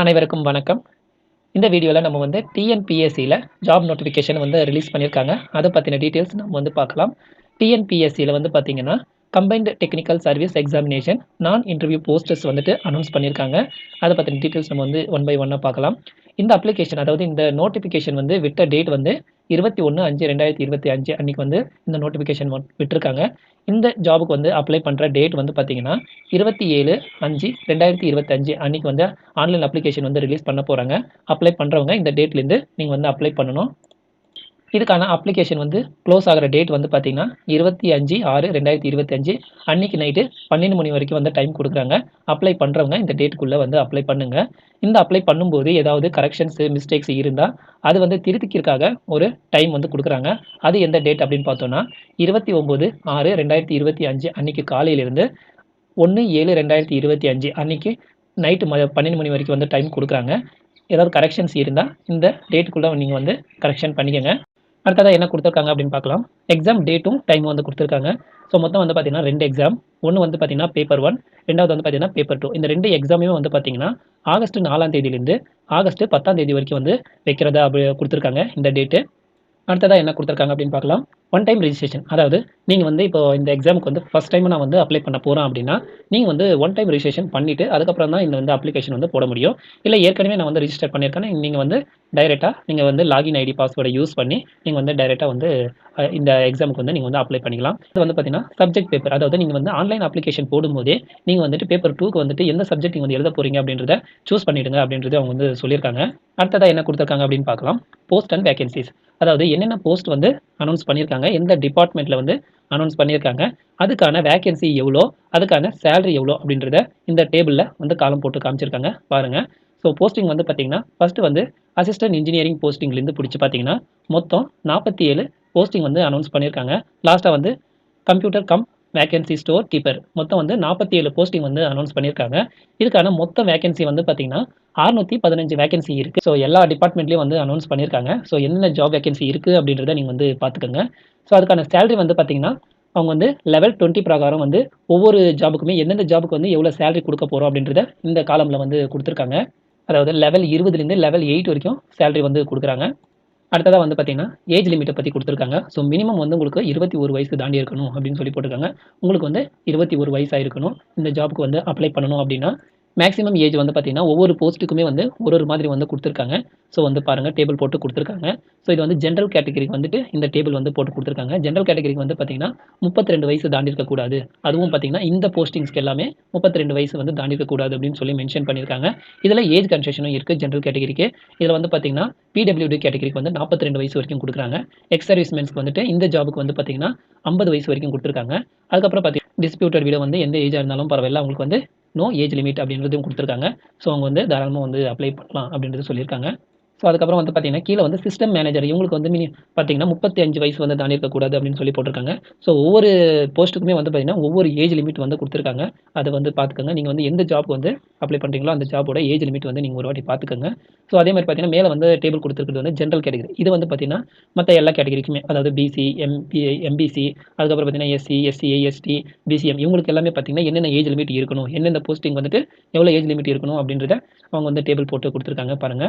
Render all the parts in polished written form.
அனைவருக்கும் வணக்கம். இந்த வீடியோல நம்ம வந்து டிஎன்பிஎஸ்சில ஜாப் நோட்டிஃபிகேஷன் வந்து ரிலீஸ் பண்ணியிருக்காங்க. அத பத்தின டீட்டெயில்ஸ் நம்ம வந்து பார்க்கலாம். டிஎன்பிஎஸ்சில வந்து பார்த்தீங்கன்னா, கம்பைன்ட் டெக்னிக்கல் சர்வீஸ் எக்ஸாமினேஷன் நான் இன்டர்வியூ போஸ்டர்ஸ் வந்துட்டு அனௌன்ஸ் பண்ணியிருக்காங்க. அத பத்தின டீட்டெயில்ஸ் நம்ம வந்து ஒன் பை ஒன்னா பார்க்கலாம். இந்த அப்ளிகேஷன் அதாவது இந்த நோட்டிஃபிகேஷன் வந்து விட்ட டேட் வந்து 21/5/2025 அன்னைக்கு வந்து இந்த நோட்டிஃபிகேஷன் விட்டுருக்காங்க. இந்த ஜாபுக்கு வந்து அப்ளை பண்ற டேட் வந்து பார்த்தீங்கன்னா, 27/5/2025 அன்னைக்கு வந்து ஆன்லைன் அப்ளிகேஷன் வந்து ரிலீஸ் பண்ண போறாங்க. அப்ளை பண்றவங்க இந்த டேட்லேருந்து நீங்க வந்து அப்ளை பண்ணணும். இதுக்கான அப்ளிகேஷன் வந்து க்ளோஸ் ஆகுற டேட் வந்து பார்த்தீங்கன்னா, 25/6/2025 அன்னைக்கு நைட்டு 12 மணி வரைக்கும் வந்து டைம் குடுக்குறாங்க. அப்ளை பண்றவங்க இந்த டேட்டுக்குள்ள வந்து அப்ளை பண்ணுங்க. இந்த அப்ளை பண்ணும்போது ஏதாவது கரெக்ஷன்ஸ், மிஸ்டேக்ஸ் இருந்தா, அது வந்து திருத்திக்கிறதுக்காக ஒரு டைம் வந்து குடுக்குறாங்க. அது எந்த டேட் அப்படின்னு பார்த்தோம்னா, 29/6/2025 அன்னைக்கு காலையிலிருந்து 1/7/2025 அன்னைக்கு நைட்டு 12 மணி வரைக்கும் வந்து டைம் குடுக்குறாங்க. ஏதாவது கரெக்ஷன்ஸ் இருந்தா, இந்த டேட்டுக்குள்ள நீங்க வந்து கரெக்ஷன் பண்ணிக்கங்க. அடுத்ததா என்ன குடுத்துருக்காங்க அப்படின்னு பார்க்கலாம். எக்ஸாம் டேட்டும், டைமும் வந்து குடுத்துருக்காங்க. ஸோ மொத்தம் வந்து பார்த்தீங்கன்னா 2 எக்ஸாம். ஒண்ணு வந்து பார்த்தீங்கன்னா பேப்பர் 1, 2வது வந்து பார்த்தீங்கன்னா பேப்பர் 2. இந்த 2 எக்ஸாமுமே வந்து பார்த்தீங்கன்னா, ஆகஸ்ட் 4ஆம் தேதியிலிருந்து ஆகஸ்ட் 10ஆம் தேதி வரைக்கும் வந்து வைக்கிறதா குடுத்துருக்காங்க இந்த டேட்டு. அடுத்ததா என்ன குடுத்துருக்காங்க அப்படின்னு பார்க்கலாம். One time registration. அதாவது நீங்க வந்து இப்போ இந்த எக்ஸாமுக்கு வந்து ஃபர்ஸ்ட் டைம் நான் வந்து அப்ளை பண்ண போறேன் அப்படின்னா, நீங்க வந்து ஒன் டைம் ரெஜிஸ்ட்ரேஷன் பண்ணிட்டு அதுக்கப்புறம் தான் இந்த வந்து அப்ளிகேஷன் வந்து போட முடியும். இல்ல ஏற்கனவே நான் வந்து ரிஜிஸ்டர் பண்ணியிருக்கேன்னா, நீங்க வந்து டைரக்ட்டா நீங்க வந்து லாகின் ஐடி பாஸ்வேர்ட யூஸ் பண்ணி நீங்க வந்து டைரக்ட்டா வந்து இந்த எக்ஸாமுக்கு வந்து நீங்க வந்து அப்ளை பண்ணிக்கலாம். இது வந்து பார்த்தீங்கன்னா, சப்ஜெக்ட் பேப்பர். அதாவது நீங்க வந்து ஆன்லைன் அப்ளிகேஷன் போடும்போதே, நீங்க வந்துட்டு பேப்பர் 2க்கு வந்துட்டு எந்த சப்ஜெக்ட் நீங்க வந்து எழுத போறீங்க அப்படின்றத சூஸ் பண்ணிடுங்க அப்படின்றது அவங்க வந்து சொல்லியிருக்காங்க. அடுத்ததா என்ன குடுத்துருக்காங்க அப்படின்னு பார்க்கலாம். Post and vacancies. அதாவது என்னென்ன போஸ்ட் வந்து அனௌன்ஸ் பண்ணியிருக்காங்க, எந்த டிபார்ட்மெண்ட்ல வந்து அனௌன்ஸ் பண்ணியிருக்காங்க, அதுக்கான வேகன்சி எவ்வளோ, அதுக்கான சேலரி எவ்வளோ அப்படின்றத இந்த டேபிள்ல வந்து காலம் போட்டு காமிச்சிருக்காங்க பாருங்க. ஸோ போஸ்டிங் வந்து பார்த்தீங்கன்னா, ஃபர்ஸ்ட் வந்து அசிஸ்டன்ட் இன்ஜினியரிங் போஸ்டிங்லேருந்து பிடிச்சு பார்த்தீங்கன்னா, மொத்தம் 47 போஸ்டிங் வந்து அனௌன்ஸ் பண்ணியிருக்காங்க. லாஸ்ட்டா வந்து computer come vacancy store keeper மொத்தம் வந்து 47 போஸ்டிங் வந்து அனௌன்ஸ் பண்ணியிருக்காங்க. இதுக்கான மொத்த வேகன்சி வந்து பார்த்தீங்கன்னா, 615 வேகன்சி இருக்கு. ஸோ எல்லா டிபார்ட்மெண்ட்லயும் வந்து அனௌன்ஸ் பண்ணியிருக்காங்க. ஸோ என்னென்ன ஜாப் வேகன்சி இருக்கு அப்படின்றத நீங்க வந்து பார்த்துக்கங்க. ஸோ அதுக்கான சேலரி வந்து பார்த்தீங்கன்னா, அவங்க வந்து லெவல் 20 பிரகாரம் வந்து ஒவ்வொரு ஜாபுக்குமே எந்தெந்த ஜாபுக்கு வந்து எவ்வளோ சேலரி குடுக்க போறோம் அப்படின்றத இந்த காலம்ல வந்து குடுத்துருக்காங்க. அதாவது லெவல் 20லேருந்து லெவல் 8 வரைக்கும் சேலரி வந்து குடுக்குறாங்க. அடுத்ததா வந்து பார்த்தீங்கன்னா, ஏஜ் லிமிட்ட பத்தி குடுத்துருக்காங்க. ஸோ மினிமம் வந்து உங்களுக்கு 21 வயசு தாண்டி இருக்கணும் அப்படின்னு சொல்லி போட்டுருக்காங்க. உங்களுக்கு வந்து 21 வயசு ஆயிருக்கணும். இந்த ஜாப்க்கு வந்து அப்ளை பண்ணணும் அப்படின்னா, மேக்ஸிமம் ஏஜ் வந்து பார்த்தீங்கன்னா, ஒவ்வொரு போஸ்ட்டுக்குமே வந்து ஒரு ஒரு மாதிரி வந்து குடுத்துருக்காங்க. ஸோ வந்து பாருங்க டேபிள் போட்டு குடுத்துருக்காங்க. ஸோ இது வந்து ஜெனரல் கேட்டகரிக்கு வந்துட்டு இந்த டேபிள் வந்து போட்டு குடுத்துருக்காங்க. ஜெனரல் கேட்டகரிக்கு வந்து பார்த்தீங்கன்னா, 32 வயசு தாண்டி இருக்கக்கூடாது. அதுவும் பார்த்தீங்கன்னா, இந்த போஸ்டிங்ஸ்க்கு எல்லாமே 32 வயசு வந்து தாண்டி இருக்கக்கூடாது அப்படின்னு சொல்லி மென்ஷன் பண்ணியிருக்காங்க. இதுல ஏஜ் கன்செஷனும் இருக்கு ஜெனரல் கேட்டகரிக்கு. இதுல வந்து பார்த்தீங்கன்னா, பிடபிள்யூடி கேட்டகரிக்கு வந்து 42 வயசு வரைக்கும் குடுக்குறாங்க. எக்ஸ் சர்வீஸ்மென்ஸ்க்கு வந்துட்டு இந்த ஜாப்க்கு வந்து பார்த்தீங்கன்னா, 50 வயசு வரைக்கும் குடுத்துருக்காங்க. அதுக்கப்புறம் டிஸ்பியூட்டட் விடோ வந்து எந்த ஏஜா இருந்தாலும் பரவாயில்ல. அவங்களுக்கு வந்து நோ ஏஜ் லிமிட் அப்படின்றதையும் குடுத்துருக்காங்க. ஸோ அவங்க வந்து தாராளமா வந்து அப்ளை பண்ணலாம் அப்படின்றது சொல்லியிருக்காங்க. ஸோ அதுக்கப்புறம் வந்து பார்த்தீங்கன்னா, கீழ வந்து சிஸ்டம் மேனேஜர் இவங்களுக்கு வந்து பார்த்தீங்கன்னா, 35 வயசு வந்து தாண்டி இருக்கக்கூடாது அப்படின்னு சொல்லி போட்டிருக்காங்க. ஸோ ஒவ்வொரு போஸ்ட்டுக்குமே வந்து பார்த்தீங்கன்னா, ஒவ்வொரு ஏஜ் லிமிட் வந்து குடுத்துருக்காங்க. அத வந்து பார்த்துக்கங்க. நீங்க வந்து எந்த ஜாப்க்கு வந்து அப்ளை பண்றீங்களோ, அந்த ஜாபோட ஏஜ் லிமிட் வந்து நீங்க ஒரு வாட்டி பார்த்துக்கங்க. ஸோ அதே மாரி பார்த்தீங்கன்னா, மேல வந்து டேபிள் குடுத்துருக்கிறது வந்து ஜெனரல் கேட்டகரி. இது வந்து பார்த்தீங்கன்னா, மத்த எல்லா கேட்டகரிக்குமே அதாவது பிசி, எம்பிசி அதுக்கப்புறம் பார்த்தீங்கன்னா, எஸ்சி, எஸ்சிஐ, எஸ்டி, பிசிஎம் இவங்களுக்கு எல்லாமே பார்த்தீங்கன்னா, என்னென்ன ஏஜ் லிமிட் இருக்கணும், எந்தெந்த போஸ்டிங் வந்துட்டு எவ்வளோ ஏஜ் லிமிட் இருக்கணும் அப்படின்றத அவங்க வந்து டேபிள் போட்டு குடுத்துருக்காங்க பாருங்க.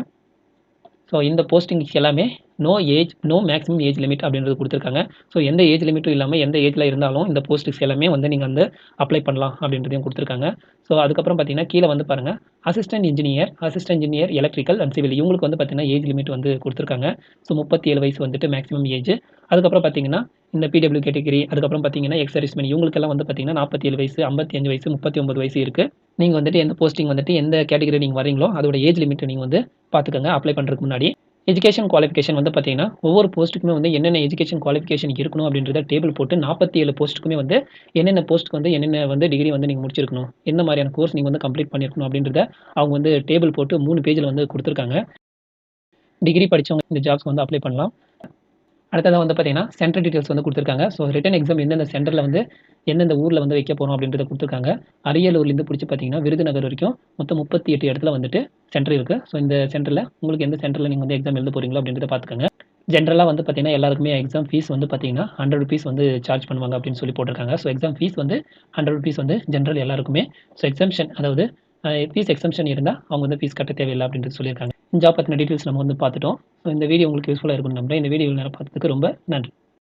ஸோ இந்த போஸ்டிங்ஸ் எல்லாமே no age, no maximum age limit அப்படின்றது குடுத்துருக்காங்க. ஸோ எந்த ஏஜ் லிமிட்டும் இல்லாம எந்த ஏஜ்ல இருந்தாலும் இந்த போஸ்டிங்ஸ் எல்லாமே வந்து நீங்க வந்து அப்ளை பண்ணலாம் அப்படின்றதையும் குடுத்துருக்காங்க. ஸோ அதுக்கப்புறம் பார்த்தீங்கன்னா, கீழ வந்து பாருங்க assistant engineer electrical and civil இவங்களுக்கு வந்து பார்த்தீங்கன்னா, ஏஜ் லிமிட் வந்து குடுத்துருக்காங்க. ஸோ 37 வயசு வந்துட்டு மேக்ஸிமம் ஏஜ். அதுக்கப்புறம் பார்த்தீங்கன்னா, இந்த பிடபிள்யூ கேட்டகரி அதுக்கப்புறம் பார்த்தீங்கன்னா, எக்ஸ் சர்வீஸ்மென் இவங்களுக்கெல்லாம் வந்து பார்த்தீங்கன்னா, 47 வயசு, 55 வயசு, 39 வயசு இருக்கு. நீங்க வந்துட்டு எந்த போஸ்டிங் வந்துட்டு எந்த கேட்டகரி நீங்க வர்றீங்களோ, அதோட ஏஜ் லிமிட்ட நீங்க வந்து பார்த்துக்கங்க அப்ளை பண்றதுக்கு முன்னாடி. எஜுகேஷன் குவாலிஃபிகேஷன் வந்து பார்த்தீங்கன்னா, ஒவ்வொரு போஸ்ட்டுக்குமே வந்து என்னென்ன எஜுகேஷன் குவாலிஃபிகேஷன் இருக்கணும் அப்படின்றத டேபிள் போட்டு 47 போஸ்ட்டுக்குமே வந்து என்னென்ன போஸ்ட்டுக்கு வந்து என்னென்ன வந்து டிகிரி வந்து நீங்க முடிச்சிருக்கணும், என்ன மாரியான கோர்ஸ் நீங்க வந்து கம்ப்ளீட் பண்ணியிருக்கணும் அப்படின்றத அவங்க வந்து டேபிள் போட்டு 3 பேஜ்ல வந்து குடுத்துருக்காங்க. டிகிரி படிச்சவங்க இந்த ஜாப்ஸ்க்கு வந்து அப்ளை பண்ணலாம். அடுத்ததா வந்து பார்த்தீங்கன்னா, சென்டர் டீட்டெயில்ஸ் வந்து குடுத்துருக்காங்க. ஸோ ரிட்டன் எக்ஸாம் எந்தெந்த சென்டர்ல வந்து எந்தெந்த ஊர்ல வந்து வைக்க போறோம் அப்படின்றத குடுத்துருக்காங்க. அரியலூர்லேருந்து புடிச்சு பார்த்தீங்கன்னா, விருதுநகர் வரைக்கும் மொத்தம் 38 இடத்துல வந்துட்டு சென்டர் இருக்கு. ஸோ இந்த சென்டர்ல உங்களுக்கு எந்த சென்டர்ல நீங்க வந்து எக்ஸாம் எழுத போறீங்களோ அப்படின்றத பார்த்துக்கங்க. ஜென்ரலா வந்து பார்த்தீங்கன்னா, எல்லாருக்குமே எக்ஸாம் ஃபீஸ் வந்து பார்த்தீங்கன்னா, ₹100 வந்து சார்ஜ் பண்ணுவாங்க அப்படின்னு சொல்லி போட்டிருக்காங்க. ஸோ எக்ஸாம் ஃபீஸ் வந்து ₹100 வந்து ஜென்ரல் எல்லாருக்குமே. ஸோ எக்ஸம்ஷன் அதாவது ஃபீஸ் எக்ஸம்ஷன் இருந்தால் அவங்க வந்து ஃபீஸ் கட்ட தேவையில்லை அப்படின்றது சொல்லியிருக்காங்க. ஜாப் பற்றின டீட்டெயில்ஸ் நம்ம வந்து பார்த்துட்டோம். ஸோ இந்த வீடியோ உங்களுக்கு யூஸ்ஃபுல்லாக இருக்கும்னு நம்புறேன். இந்த வீடியோ நேரம் பார்த்ததுக்கு ரொம்ப நன்றி.